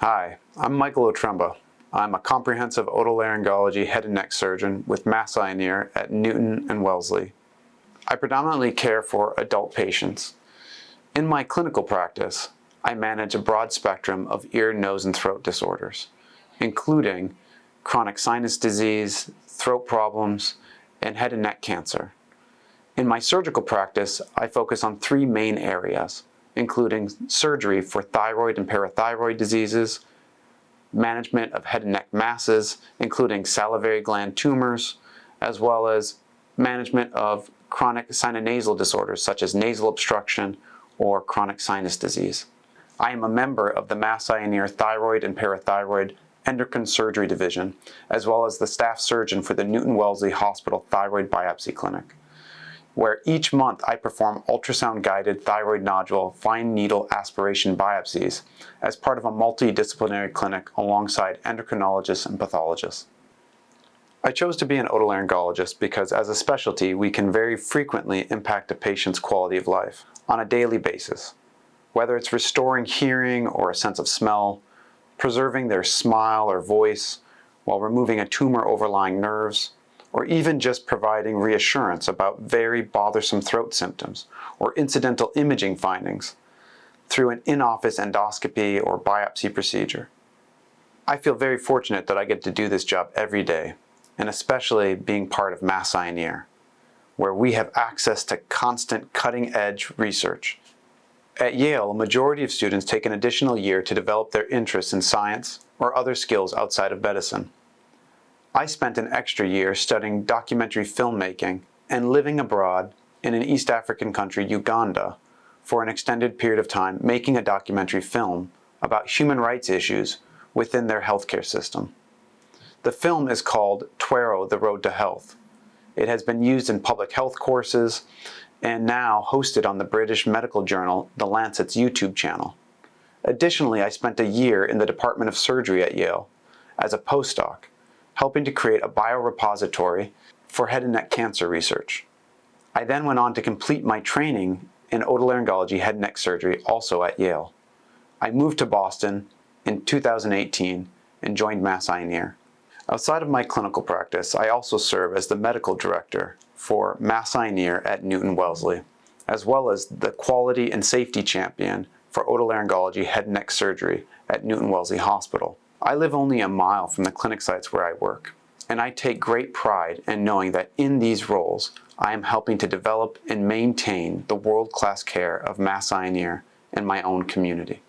Hi, I'm Michael Otremba. I'm a comprehensive otolaryngology head and neck surgeon with Mass Eye and Ear at Newton and Wellesley. I predominantly care for adult patients. In my clinical practice, I manage a broad spectrum of ear, nose, and throat disorders, including chronic sinus disease, throat problems, and head and neck cancer. In my surgical practice, I focus on three main areas, including surgery for thyroid and parathyroid diseases, management of head and neck masses, including salivary gland tumors, as well as management of chronic sinonasal disorders such as nasal obstruction or chronic sinus disease. I am a member of the Mass Eye and Ear Thyroid and Parathyroid Endocrine Surgery Division, as well as the staff surgeon for the Newton Wellesley Hospital Thyroid Biopsy Clinic, where each month I perform ultrasound-guided thyroid nodule fine needle aspiration biopsies as part of a multidisciplinary clinic alongside endocrinologists and pathologists. I chose to be an otolaryngologist because as a specialty we can very frequently impact a patient's quality of life on a daily basis, whether it's restoring hearing or a sense of smell, preserving their smile or voice while removing a tumor overlying nerves, or even just providing reassurance about very bothersome throat symptoms or incidental imaging findings through an in-office endoscopy or biopsy procedure. I feel very fortunate that I get to do this job every day, and especially being part of Mass Eye and Ear, where we have access to constant cutting-edge research. At Yale, a majority of students take an additional year to develop their interests in science or other skills outside of medicine. I spent an extra year studying documentary filmmaking and living abroad in an East African country, Uganda, for an extended period of time, making a documentary film about human rights issues within their healthcare system. The film is called Twero, The Road to Health. It has been used in public health courses and now hosted on the British medical journal, The Lancet's YouTube channel. Additionally, I spent a year in the Department of Surgery at Yale as a postdoc, helping to create a biorepository for head and neck cancer research. I then went on to complete my training in otolaryngology head and neck surgery also at Yale. I moved to Boston in 2018 and joined Mass Eye and Ear. Outside of my clinical practice, I also serve as the medical director for Mass Eye and Ear at Newton Wellesley, as well as the quality and safety champion for otolaryngology head and neck surgery at Newton Wellesley Hospital. I live only a mile from the clinic sites where I work, and I take great pride in knowing that in these roles, I am helping to develop and maintain the world-class care of Mass Eye and Ear in my own community.